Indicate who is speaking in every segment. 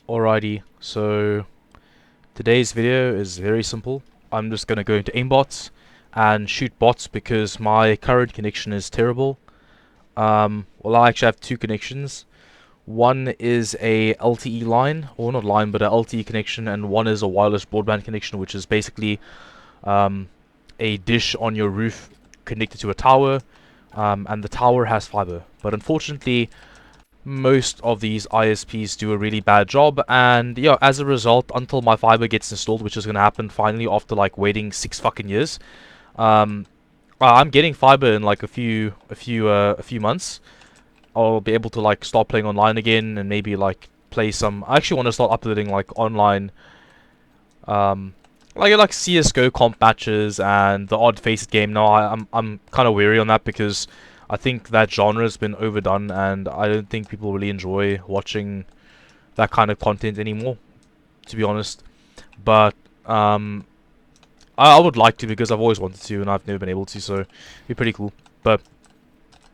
Speaker 1: Alrighty, so today's video is very simple. I'm just going to go into aimbots and shoot bots because my current connection is terrible. Well, I actually have two connections. One is a LTE line, or not line, but a LTE connection, and one is a wireless broadband connection, which is basically um, a dish on your roof connected to a tower, and the tower has fiber. But unfortunately, most of these ISPs do a really bad job, and yeah, as a result, until my fiber gets installed, which is gonna happen finally after like waiting 6 fucking years, um, I'm getting fiber in like a few months. I'll be able to like start playing online again and maybe like play some. I actually want to start uploading like online, um, like CSGO comp matches and the odd faced game. Now I'm kind of weary on that because I think that genre has been overdone, and I don't think people really enjoy watching that kind of content anymore, to be honest. But I would like to because I've always wanted to and I've never been able to, so it'd be pretty cool. But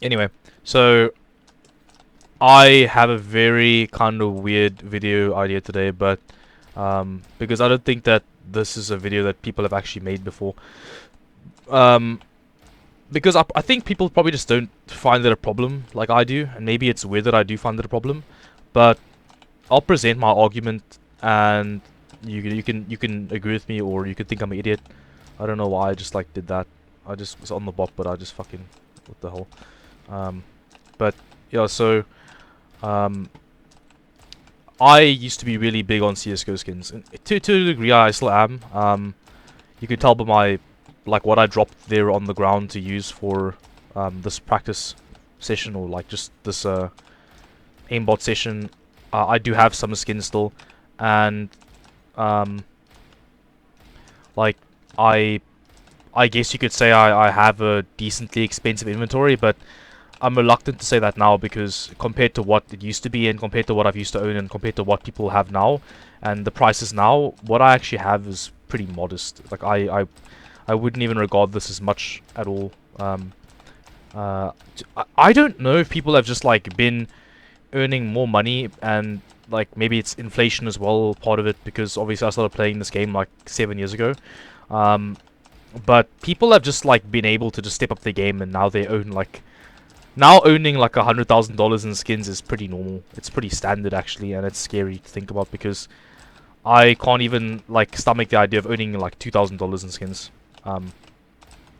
Speaker 1: anyway, so I have a very kind of weird video idea today, but because I don't think that this is a video that people have actually made before. Um, because I think people probably just don't find it a problem like I do, and maybe it's weird that I do find it a problem, but I'll present my argument, and you can agree with me, or you can think I'm an idiot. I don't know why I just like did that. I just was on the bot, but I just fucking what the hell. But yeah, so um, I used to be really big on CS:GO skins, and to a degree I still am. You can tell by my like what I dropped there on the ground to use for this practice session, or like just this aimbot session. I do have some skins still, and um, like I I guess you could say I have a decently expensive inventory, but I'm reluctant to say that now because compared to what it used to be and compared to what I've used to own and compared to what people have now and the prices now, what I actually have is pretty modest. Like I wouldn't even regard this as much at all. I don't know if people have just like been earning more money, and like maybe it's inflation as well, part of it, because obviously I started playing this game like 7 years ago. Um, but people have just like been able to just step up their game, and now they own like now owning like $100,000 in skins is pretty normal. It's pretty standard actually, and it's scary to think about because I can't even like stomach the idea of owning like $2,000 in skins. Um,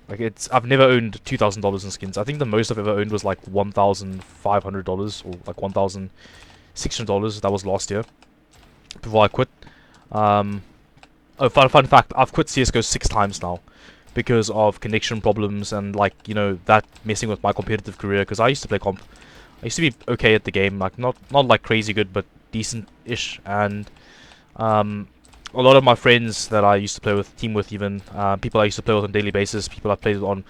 Speaker 1: I've never owned $2,000 in skins. I think the most I've ever owned was like $1,500 or like $1,600. That was last year before I quit. Oh, fun fact: I've quit CS:GO 6 times now because of connection problems and like that messing with my competitive career. Because I used to play comp, I used to be okay at the game, like not like crazy good, but decent-ish. And a lot of my friends that I used to play with, team with even, people I used to play with on a daily basis, people I played on,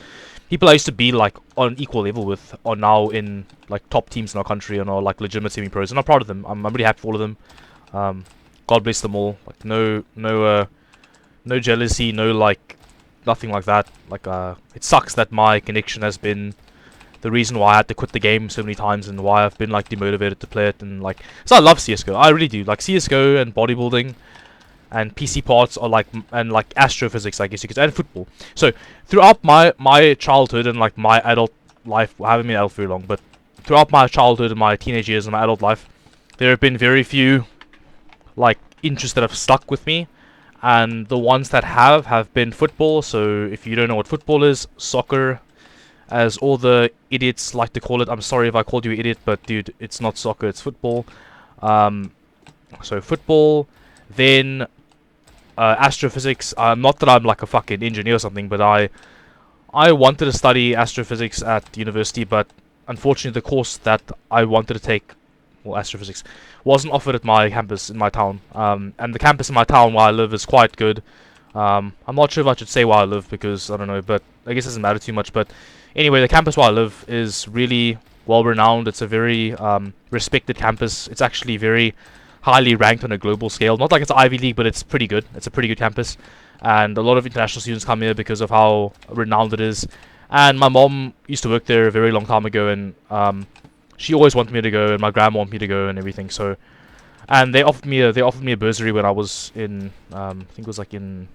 Speaker 1: people I used to be like on equal level with, are now in like top teams in our country and are like legitimate semi-pros, and I'm proud of them. I'm really happy for all of them. God bless them all. Like no jealousy, no like nothing like that. Like it sucks that my connection has been the reason why I had to quit the game so many times and why I've been like demotivated to play it. And like, so I love CS:GO. I really do. Like CS:GO and bodybuilding and PC parts are like, and like astrophysics, I guess you could say, and football. So throughout my childhood and like my adult life, well, I haven't been adult very long, but throughout my childhood and my teenage years and my adult life, there have been very few like interests that have stuck with me, and the ones that have been football. So if you don't know what football is, soccer, as all the idiots like to call it. I'm sorry if I called you an idiot, but dude, it's not soccer, it's football. So football, then astrophysics. Not that I'm like a fucking engineer or something, but I wanted to study astrophysics at university, but unfortunately the course that I wanted to take, well, astrophysics, wasn't offered at my campus in my town. And the campus in my town where I live is quite good. I'm not sure if I should say where I live because I don't know, but I guess it doesn't matter too much. But anyway, the campus where I live is really well renowned. It's a very respected campus. It's actually very highly ranked on a global scale. Not like it's Ivy League, but it's pretty good. It's a pretty good campus, and a lot of international students come here because of how renowned it is. And my mom used to work there a very long time ago, and she always wanted me to go, and my grandma wanted me to go, and everything. So and they offered me a bursary when I was in I think it was like in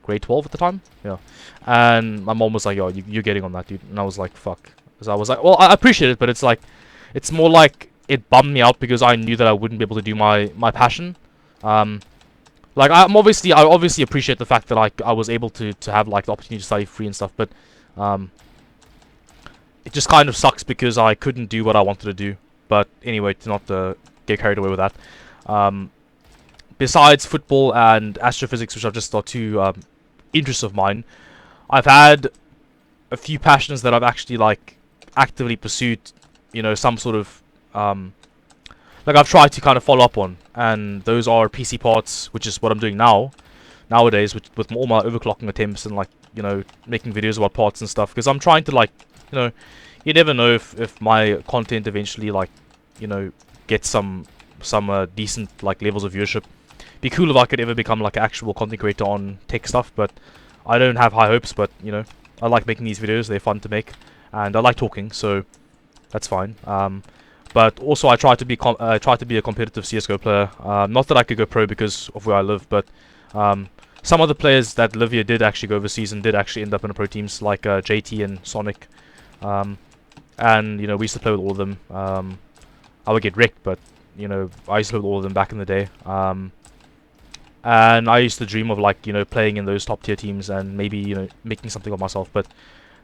Speaker 1: grade 12 at the time. Yeah, and my mom was like, "Yo, you're getting on that, dude," and I was like, "Fuck." So I was like, "Well, I appreciate it, but it's like, it's more like it bummed me out because I knew that I wouldn't be able to do my passion." Um, like I obviously appreciate the fact that I was able to have like the opportunity to study free and stuff, but um, it just kind of sucks because I couldn't do what I wanted to do. But anyway, to not get carried away with that. Um, Besides football and astrophysics, which are just are two interests of mine, I've had a few passions that I've actually like actively pursued. You know, some sort of like I've tried to kind of follow up on, and those are PC parts, which is what I'm doing nowadays with all my overclocking attempts and like making videos about parts and stuff. Because I'm trying to like you know you never know if my content eventually like gets some decent like levels of viewership. Be cool if I could ever become like an actual content creator on tech stuff, but I don't have high hopes. But I like making these videos; they're fun to make, and I like talking, so that's fine. But also I try to be a competitive CS:GO player. Not that I could go pro because of where I live, but some of the players that live here did actually go overseas and did actually end up in the pro teams, like JT and Sonic. And we used to play with all of them. I would get wrecked, but I used to play with all of them back in the day. And I used to dream of like playing in those top tier teams and maybe making something of myself, but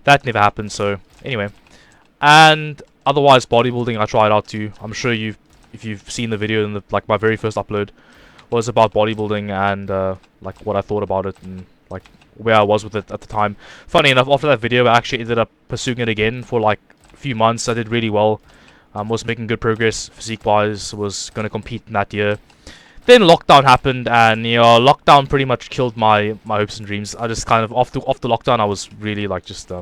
Speaker 1: that never happened. So anyway, and otherwise bodybuilding I tried out too. I'm sure if you've seen the video in like my very first upload was about bodybuilding and like what I thought about it and like where I was with it at the time. Funny enough, after that video I actually ended up pursuing it again for like a few months. I did really well. Was making good progress physique wise, was going to compete in that year. Then lockdown happened, and lockdown pretty much killed my hopes and dreams. I just kind of after lockdown I was really like just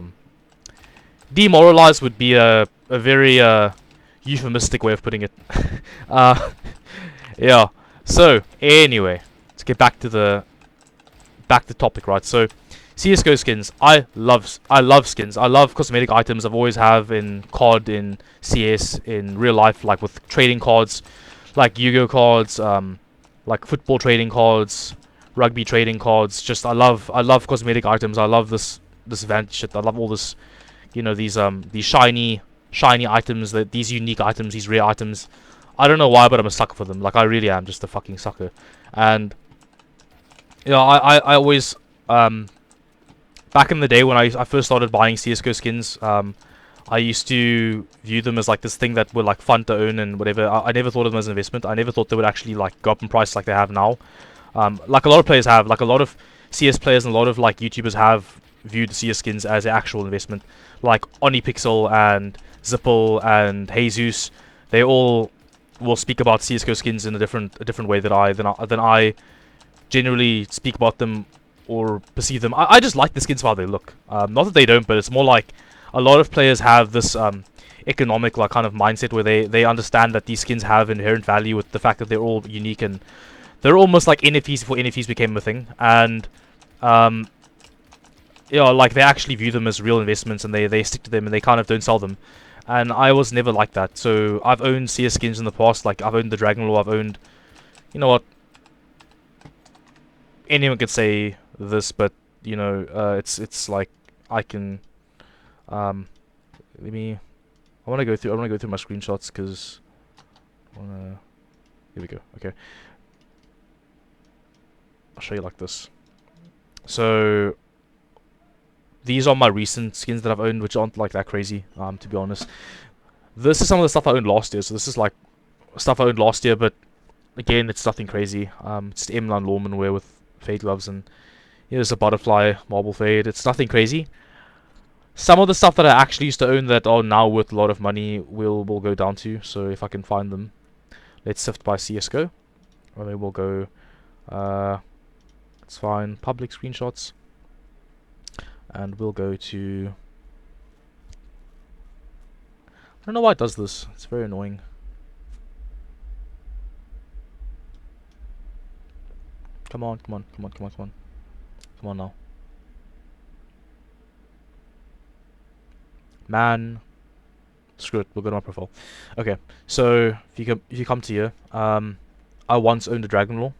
Speaker 1: demoralized would be a very euphemistic way of putting it. uh yeah. So anyway, let's get back to the topic, right? So CS:GO skins. I love skins. I love cosmetic items. I've always have in COD, in CS, in real life, like with trading cards, like Yu-Gi-Oh cards, like football trading cards, rugby trading cards. Just I love cosmetic items. I love this Vantage shit. I love all this, these shiny items, these unique items, these rare items. I don't know why, but I'm a sucker for them. Like I really am, just a fucking sucker. And I always back in the day when I first started buying CS:GO skins, I used to view them as like this thing that were like fun to own and whatever. I never thought of them as an investment. I never thought they would actually like go up in price like they have now. Like a lot of players have, like a lot of CS players and a lot of like YouTubers have viewed CS skins as an actual investment. Like Onipixel and Zipple and Jesus, they all will speak about CS:GO skins in a different way than I generally speak about them or perceive them. I just like the skins for how they look. Not that they don't, but it's more like a lot of players have this economic like kind of mindset where they understand that these skins have inherent value with the fact that they're all unique and they're almost like NFTs before NFTs became a thing. And like they actually view them as real investments and they stick to them and they kind of don't sell them. And I was never like that. So I've owned CS skins in the past. Like I've owned the Dragon Law. I've owned, you know what? Anyone could say this, but it's like I can let me. I want to go through. I want to go through my screenshots because I wanna. Here we go. Okay, I'll show you like this. So these are my recent skins that I've owned, which aren't like that crazy. To be honest, this is some of the stuff I owned last year. So this is like stuff I owned last year, but again, it's nothing crazy. It's the M9 Lawman wear with fade gloves and here's a butterfly marble fade. It's nothing crazy. Some of the stuff that I actually used to own that are now worth a lot of money will go down to. So if I can find them, let's sift by CS:GO. Or maybe we'll go. Let's find public screenshots, and we'll go to. I don't know why it does this. It's very annoying. Come on, come on, come on, come on, come on. Come on now. Man. Screw it, we'll go to my profile. Okay, so if you come to here, I once owned a Dragon Law.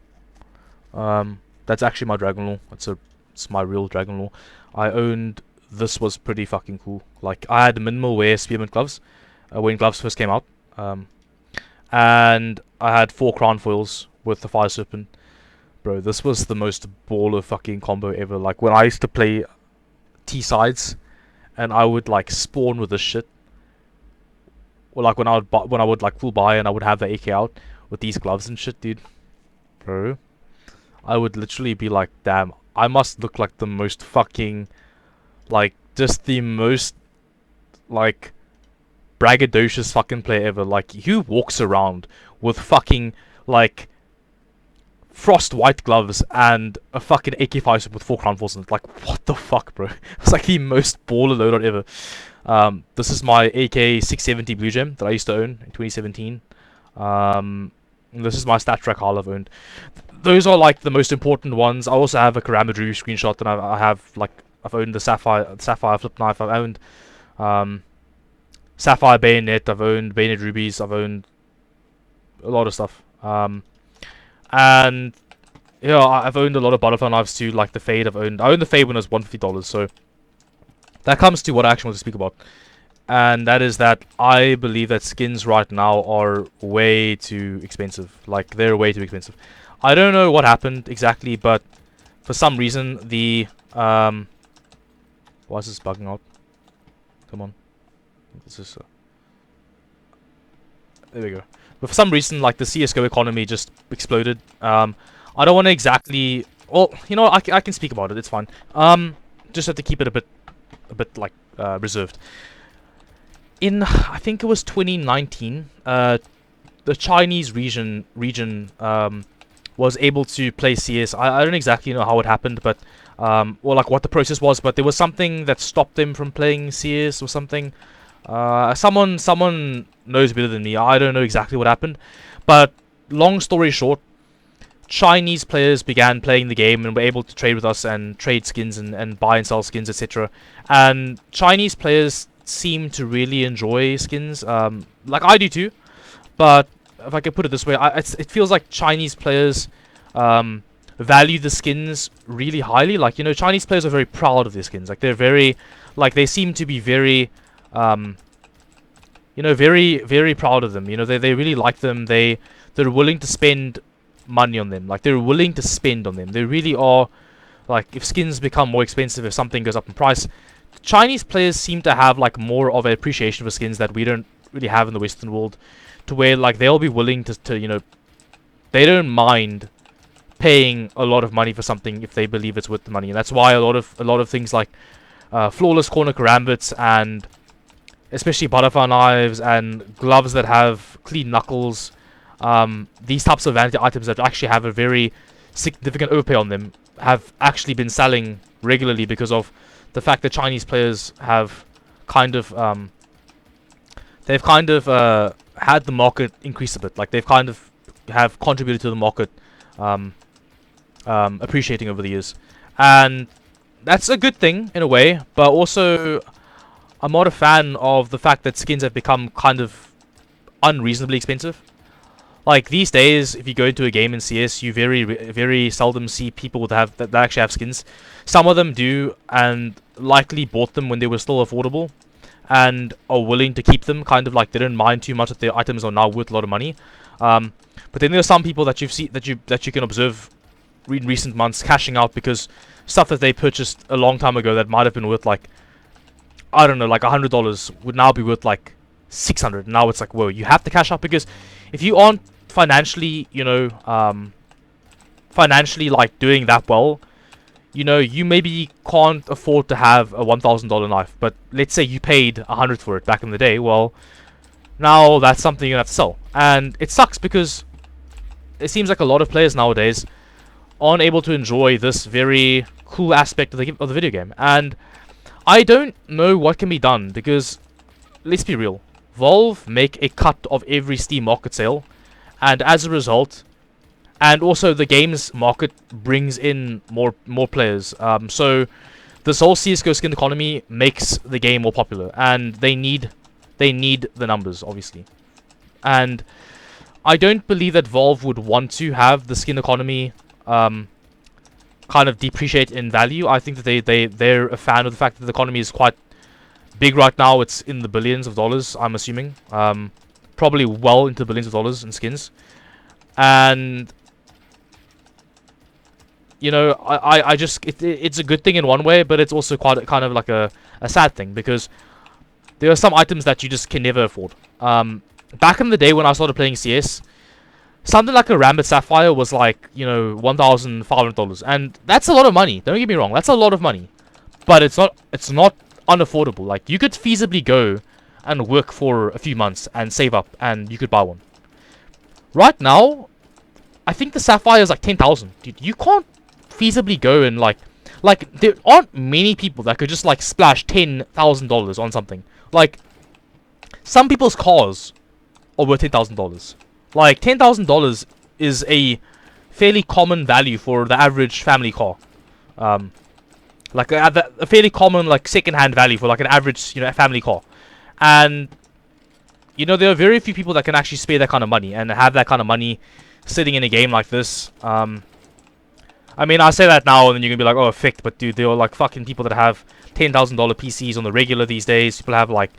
Speaker 1: That's actually my Dragon Law. It's my real Dragon Law. I owned. This was pretty fucking cool. Like, I had minimal wear spearmint gloves when gloves first came out. And I had 4 crown foils with the fire serpent. Bro, this was the most baller fucking combo ever. Like, when I used to play T-sides and I would like spawn with this shit. Or like when I would like full buy and I would have the AK out with these gloves and shit, dude. Bro, I would literally be like, damn, I must look like the most fucking, like, just the most, like, braggadocious fucking player ever. Like, who walks around with fucking, like, frost white gloves and a fucking AK-5 with 4 crown falls in it? Like, what the fuck, bro? It's like the most baller loadout ever. This is my AK-670 Blue Gem that I used to own in 2017. This is my stat track haul I've owned. Those are like the most important ones. I also have a Karambit Ruby screenshot, and I have like I've owned the Sapphire Flip Knife. I've owned Sapphire Bayonet. I've owned Bayonet Rubies. I've owned a lot of stuff. And yeah, I've owned a lot of butterfly knives too, like the Fade. I owned the Fade when it was $150. So that comes to what I actually want to speak about. And that is that I believe that skins right now are way too expensive. Like, they're way too expensive. I don't know what happened exactly, but for some reason the why is this bugging out? Come on. This is there we go. But for some reason, like, the CSGO economy just exploded. I don't want to exactly. Well, you know, I can speak about it. It's fine. Just have to keep it a bit like reserved. In, I think it was 2019, the Chinese region was able to play CS. I don't exactly know how it happened, but or like what the process was, but there was something that stopped them from playing CS or something. Someone knows better than me. I don't know exactly what happened, but long story short, Chinese players began playing the game and were able to trade with us and trade skins and buy and sell skins, etc. And Chinese players seem to really enjoy skins, like I do too. But if I could put it this way, it feels like Chinese players value the skins really highly. Like, you know, Chinese players are very proud of their skins. Like, they're very, like, they seem to be very, you know, very, very proud of them. You know, they really like them. They're willing to spend money on them. Like, they're willing to spend on them. They really are. Like, if skins become more expensive, if something goes up in price, Chinese players seem to have like more of an appreciation for skins that we don't really have in the Western world, to where like they'll be willing to you know, they don't mind paying a lot of money for something if they believe it's worth the money. And that's why a lot of things like flawless corner karambits and especially butterfly knives and gloves that have clean knuckles, these types of vanity items that actually have a very significant overpay on them, have actually been selling regularly because of the fact that Chinese players have kind of had the market increase a bit. Like, they've kind of have contributed to the market appreciating over the years, and that's a good thing in a way. But also, I'm not a fan of the fact that skins have become kind of unreasonably expensive. Like, these days, if you go into a game in CS, you very seldom see people that actually have skins. Some of them do, and likely bought them when they were still affordable, and are willing to keep them. Kind of like they don't mind too much that their items are now worth a lot of money. But then there are some people that you can observe in recent months cashing out because stuff that they purchased a long time ago that might have been worth like, I don't know, like $100 would now be worth like 600. Now it's like, whoa, you have to cash out, because if you aren't financially, you know, financially like doing that well, you know, you maybe can't afford to have a $1,000 knife, but let's say you paid $100 for it back in the day. Well, now that's something you have to sell, and it sucks because it seems like a lot of players nowadays aren't able to enjoy this very cool aspect of the video game. And I don't know what can be done, because let's be real, Valve make a cut of every Steam market sale, and as a result, and also the games market brings in more players. So this whole CSGO skin economy makes the game more popular, and they need the numbers, obviously. And I don't believe that Valve would want to have the skin economy kind of depreciate in value. I think that they're a fan of the fact that the economy is quite big right now. It's in the billions of dollars, I'm assuming. Probably well into the billions of dollars in skins. And you know, I just it's a good thing in one way, but it's also quite kind of like a sad thing, because there are some items that you just can never afford. Back in the day when I started playing CS, something like a Rambit Sapphire was like, you know, $1,500, and that's a lot of money. Don't get me wrong, that's a lot of money, but it's not unaffordable. Like, you could feasibly go and work for a few months and save up, and you could buy one. Right now, I think the Sapphire is like 10,000. Dude, you can't feasibly go and like there aren't many people that could just like splash $10,000 on something. Like, some people's cars are worth $10,000. Like, $10,000 is a fairly common value for the average family car. Like a fairly common like second-hand value for like an average, you know, family car. And you know, there are very few people that can actually spare that kind of money and have that kind of money sitting in a game like this. I mean, I say that now, and then you're gonna be like, oh, effect, but dude, there are like fucking people that have $10,000 PCs on the regular these days. People have like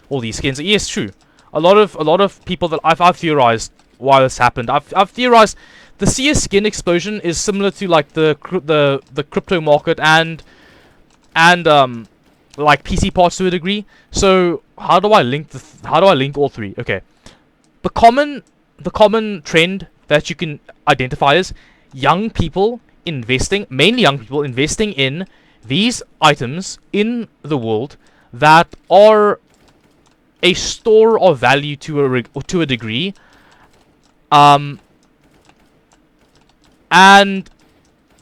Speaker 1: all these skins. Yes, true. A lot of people that I've theorized why this happened. I've theorized the CS skin explosion is similar to like the crypto market and like PC parts to a degree. So how do I link all three? Okay, the common trend that you can identify is young people investing, mainly young people investing in these items in the world that are a store of value to a degree, and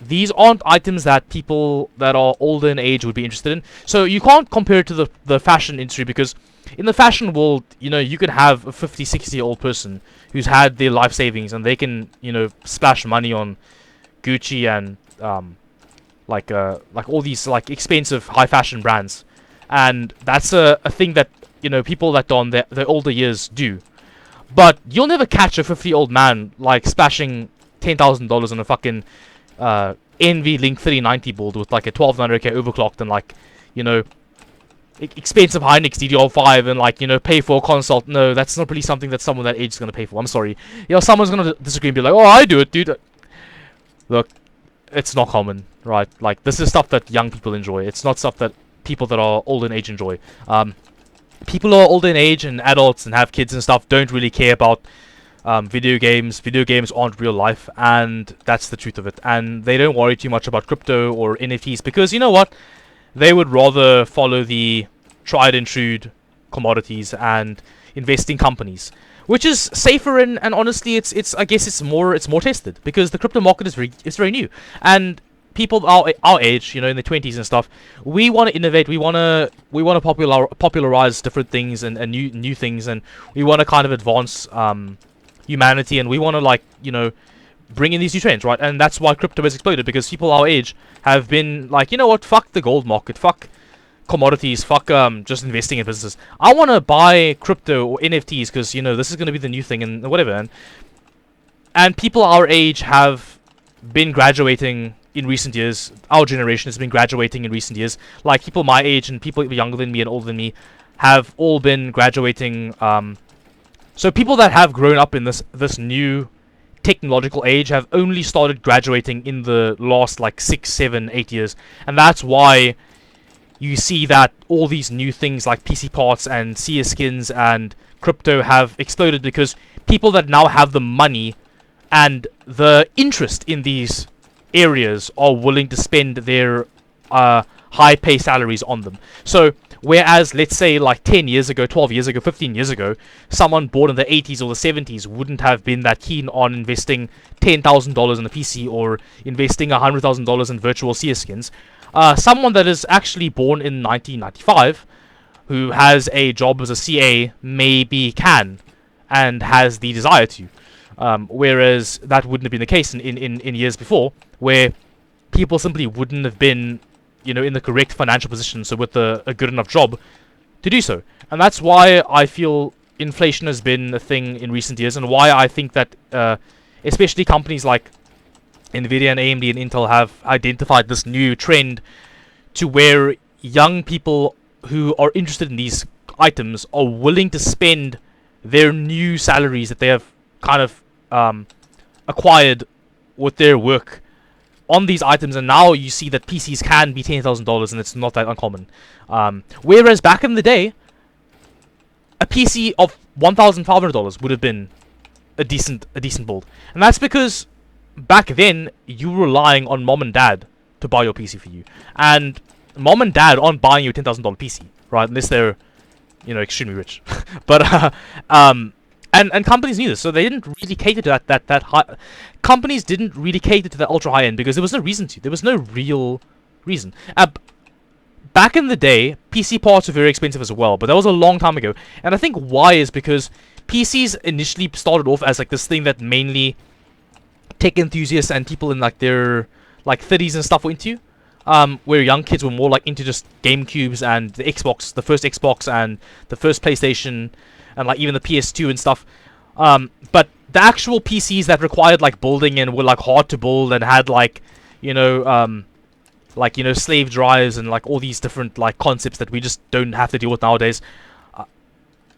Speaker 1: these aren't items that people that are older in age would be interested in. So you can't compare it to the fashion industry, because in the fashion world, you know, you can have a 50, 60-year-old person who's had their life savings, and they can, you know, splash money on Gucci and like all these like expensive high fashion brands, and that's a thing that, you know, people that are on their older years do. But you'll never catch a 50-year-old man like splashing $10,000 on a fucking NV Link 390 board with like a 1200K overclocked and like, you know, expensive Hynix DDR5 and like, you know, pay for a console. No, that's not really something that someone that age is gonna pay for. I'm sorry. You know, someone's gonna disagree and be like, oh, I do it, dude. Look, it's not common, right? Like, this is stuff that young people enjoy. It's not stuff that people that are older in age enjoy. People who are older in age and adults and have kids and stuff don't really care about video games. Video games aren't real life, and that's the truth of it. And they don't worry too much about crypto or NFTs, because you know what? They would rather follow the tried and true commodities and invest in companies, which is safer, and honestly, it's I guess it's more tested, because the crypto market is very new, and people our age, you know, in the 20s and stuff, we want to innovate, we want to popularize different things and new things, and we want to kind of advance humanity, and we want to, like, you know, bring in these new trends, right? And that's why crypto has exploded, because people our age have been like, you know what, fuck the gold market, fuck commodities, fuck just investing in businesses. I want to buy crypto or NFTs because, you know, this is going to be the new thing and whatever. And people our age have been graduating in recent years. Our generation has been graduating in recent years. Like, people my age and people younger than me and older than me have all been graduating. So people that have grown up in this new technological age have only started graduating in the last like 6, 7, 8 years, and that's why you see that all these new things like PC parts and CS skins and crypto have exploded, because people that now have the money and the interest in these areas are willing to spend their high pay salaries on them. So whereas, let's say, like 10 years ago, 12 years ago, 15 years ago, someone born in the 80s or the 70s wouldn't have been that keen on investing $10,000 in a PC or investing $100,000 in virtual CS skins. Someone that is actually born in 1995, who has a job as a CA, maybe can and has the desire to. Whereas that wouldn't have been the case in years before, where people simply wouldn't have been, you know, in the correct financial position, so with a good enough job to do so. And that's why I feel inflation has been a thing in recent years, and why I think that especially companies like Nvidia and AMD and Intel have identified this new trend to where young people who are interested in these items are willing to spend their new salaries that they have kind of acquired with their work on these items, and now you see that PCs can be $10,000 and it's not that uncommon. Whereas back in the day, a PC of $1,500 would have been a decent build, and that's because back then you were relying on mom and dad to buy your PC for you, and mom and dad aren't buying you a $10,000 PC, right? Unless they're, you know, extremely rich. But and companies knew this, so they didn't really cater to that high. Companies didn't really cater to that ultra high end because there was no reason to. There was no real reason. Back in the day, PC parts were very expensive as well, but that was a long time ago. And I think why is because PCs initially started off as like this thing that mainly tech enthusiasts and people in like their like 30s and stuff were into. Where young kids were more like into just GameCubes and the Xbox, the first Xbox and the first PlayStation, and like even the PS2 and stuff. But the actual PCs that required like building and were like hard to build and had like, you know, slave drives and like all these different like concepts that we just don't have to deal with nowadays.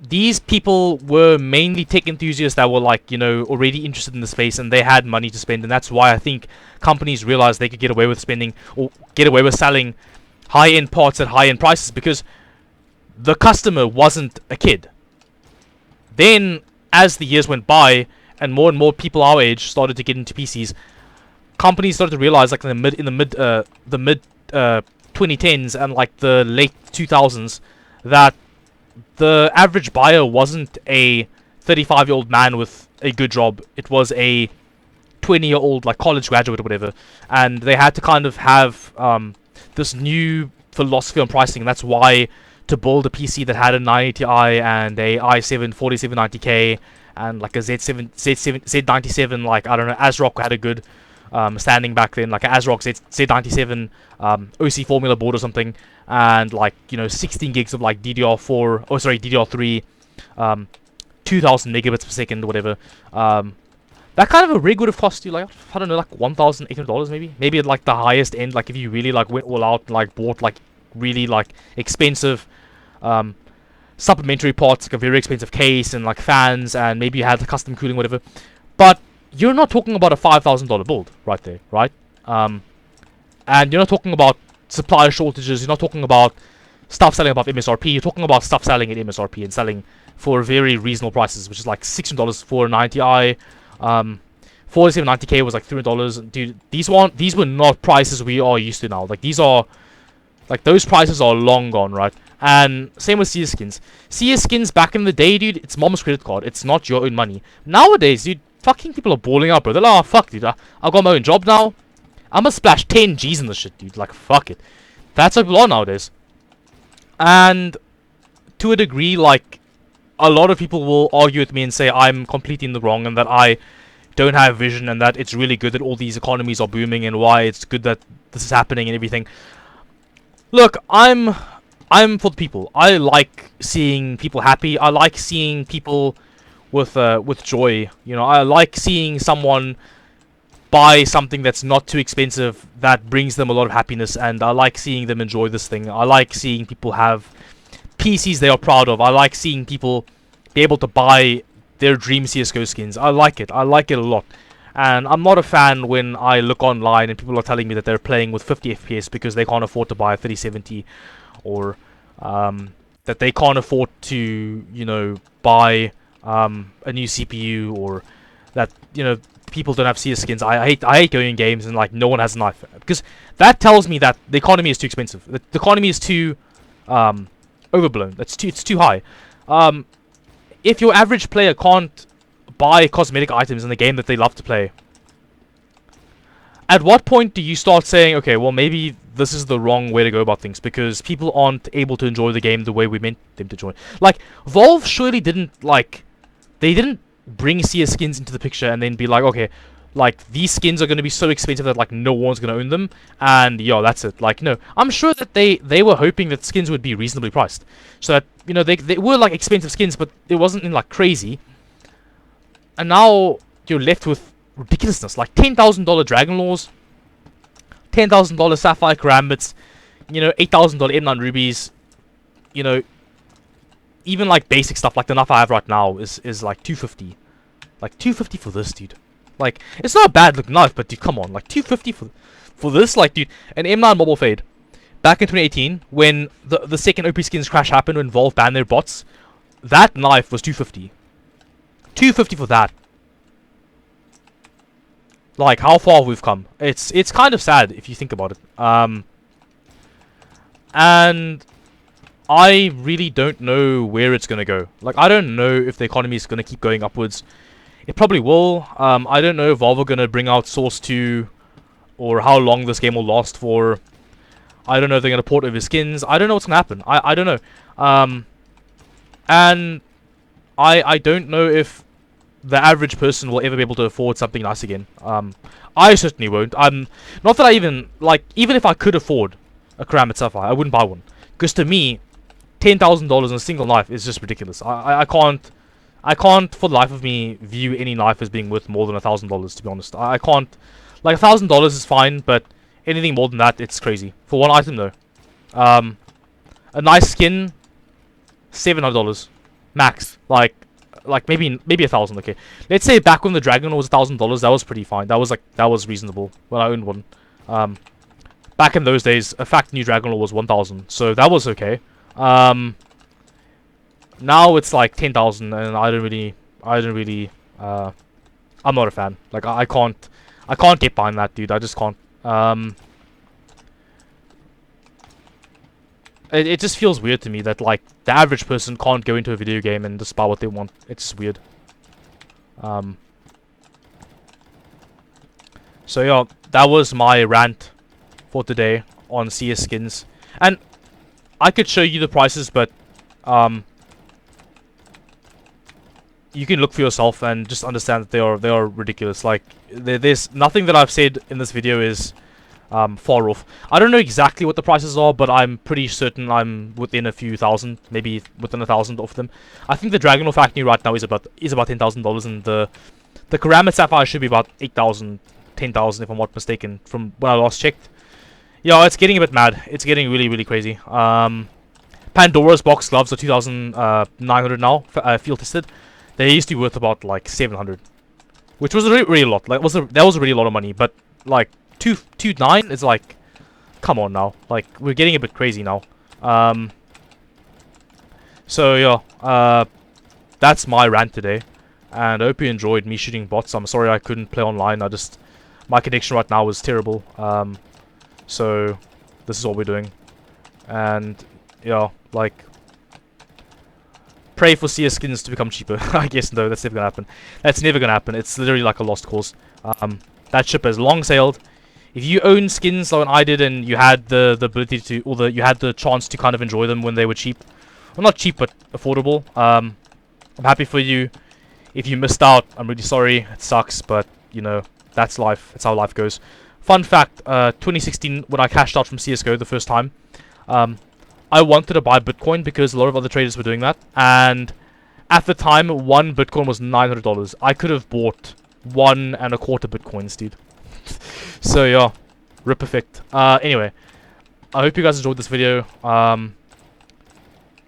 Speaker 1: These people were mainly tech enthusiasts that were like, you know, already interested in the space, and they had money to spend, and that's why I think companies realized they could get away with spending or get away with selling high-end parts at high-end prices because the customer wasn't a kid. Then, as the years went by, and more people our age started to get into PCs, companies started to realize, like in the mid 2010s and like the late 2000s, that the average buyer wasn't a 35-year-old man with a good job. It was a 20-year-old like college graduate or whatever, and they had to kind of have this new philosophy on pricing. And that's why to build a PC that had a 980 Ti and a i7 4790K and like a Z97, like I don't know, ASRock had a good standing back then, like an ASRock Z97 OC formula board or something, and like, you know, 16 gigs of like DDR3, 2000 megabits per second or whatever. That kind of a rig would have cost you like, I don't know, like $1,800 maybe at like the highest end, like if you really like went all out and like bought like really like expensive supplementary parts, like a very expensive case and like fans, and maybe you had the custom cooling, whatever. But you're not talking about a $5,000 build right there, right? And you're not talking about supplier shortages. You're not talking about stuff selling above MSRP. You're talking about stuff selling at MSRP and selling for very reasonable prices, which is like $600 for a 90i. 4790K was like $300. Dude, these were not prices we are used to now. Like these are, like those prices are long gone, right? And same with CS skins. CS skins back in the day, dude, it's mom's credit card. It's not your own money. Nowadays, dude, fucking people are balling out, bro. They're like, oh, fuck, dude. I got my own job now. I'm gonna splash 10 G's in this shit, dude. Like, fuck it. That's how people are nowadays. And to a degree, like, a lot of people will argue with me and say I'm completely in the wrong and that I don't have vision and that it's really good that all these economies are booming and why it's good that this is happening and everything. Look, I'm for the people. I like seeing people happy. I like seeing people with joy. You know, I like seeing someone buy something that's not too expensive that brings them a lot of happiness, and I like seeing them enjoy this thing. I like seeing people have PCs they are proud of. I like seeing people be able to buy their dream CSGO skins. I like it. I like it a lot. And I'm not a fan when I look online and people are telling me that they're playing with 50 FPS because they can't afford to buy a 3070, or that they can't afford to, you know, buy a new CPU, or that, you know, people don't have CS skins. I hate going in games and like no one has a knife, because that tells me that the economy is too expensive. The economy is too overblown. It's too high. If your average player can't buy cosmetic items in the game that they love to play, at what point do you start saying, okay, well, maybe this is the wrong way to go about things because people aren't able to enjoy the game the way we meant them to enjoy? Like, Valve surely didn't, like, they didn't bring CS skins into the picture and then be like, okay, Like, these skins are going to be so expensive that, like, no one's going to own them. And, yo, that's it. Like, I'm sure that they were hoping that skins would be reasonably priced. So that, they were, like, expensive skins, but it wasn't, like, crazy. And now you're left with ridiculousness. Like, $10,000 Dragon Laws, $10,000 Sapphire Karambits, $8,000 M9 Rubies, even, like, basic stuff, like the knife I have right now is like, $250. Like, $250 for this, dude. Like, it's not a bad looking knife, but dude, come on, like $250 for this, like, dude, an M9 Mobile Fade. Back in 2018, when the second OP skins crash happened, when Valve banned their bots, that knife was $250. $250 for that. Like, how far we've come. It's kind of sad if you think about it. And I really don't know where it's gonna go. Like, I don't know if the economy is gonna keep going upwards. It probably will. I don't know if Valve are gonna bring out Source 2, or how long this game will last for. I don't know if they're gonna port over skins. I don't know what's gonna happen. I don't know. And I don't know if the average person will ever be able to afford something nice again. I certainly won't. Not that I even if I could afford a Karambit Sapphire, I wouldn't buy one. Because to me, $10,000 on a single knife is just ridiculous. I can't for the life of me view any knife as being worth more than $1,000. To be honest, I can't. Like, $1,000 is fine, but anything more than that, it's crazy for one item though. A nice skin, $700 max. Like maybe $1,000. Okay, let's say back when the Dragon was $1,000, that was pretty fine. That was reasonable when I owned one. Back in those days, a fact new Dragon Lore was 1,000, so that was okay. Now it's like 10,000, and I don't really, I'm not a fan. Like, I can't get behind that, dude. I just can't. It just feels weird to me that, like, the average person can't go into a video game and just buy what they want. It's just weird. So yeah, that was my rant for today on CS skins, and I could show you the prices, but you can look for yourself and just understand that they are ridiculous. Like, there's nothing that I've said in this video is far off. I don't know exactly what the prices are, but I'm pretty certain I'm within a few thousand, maybe within 1,000 of them. I think the Dragon Lore Fact New right now is about $10,000, and the Karambit Sapphire should be about 8,000, 10,000 if I'm not mistaken, from when I last checked. Yeah, it's getting a bit mad. It's getting really, really crazy. Pandora's box gloves are 2,900 now, field tested. They used to be worth about like 700, which was really a lot. Like, that was a really lot of money. But like 2,900 is like, come on now. Like, we're getting a bit crazy now. So yeah, that's my rant today, and I hope you enjoyed me shooting bots. I'm sorry I couldn't play online. My connection right now is terrible. So this is what we're doing, and yeah, like, pray for CS skins to become cheaper. I guess no, that's never gonna happen. That's never gonna happen. It's literally like a lost cause. That ship has long sailed. If you own skins like I did, and you had the ability to, or you had the chance to kind of enjoy them when they were cheap, well, not cheap but affordable, I'm happy for you. If you missed out, I'm really sorry. It sucks, but that's life. That's how life goes. Fun fact, 2016, when I cashed out from CSGO the first time, I wanted to buy Bitcoin because a lot of other traders were doing that, and at the time, one Bitcoin was $900. I could have bought 1.25 Bitcoins, dude. So yeah, rip effect. Anyway, I hope you guys enjoyed this video. Hope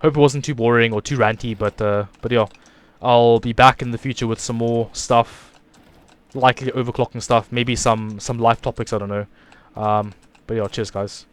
Speaker 1: it wasn't too boring or too ranty, but yeah, I'll be back in the future with some more stuff. Likely overclocking stuff, maybe some life topics, I don't know. But yeah, cheers guys.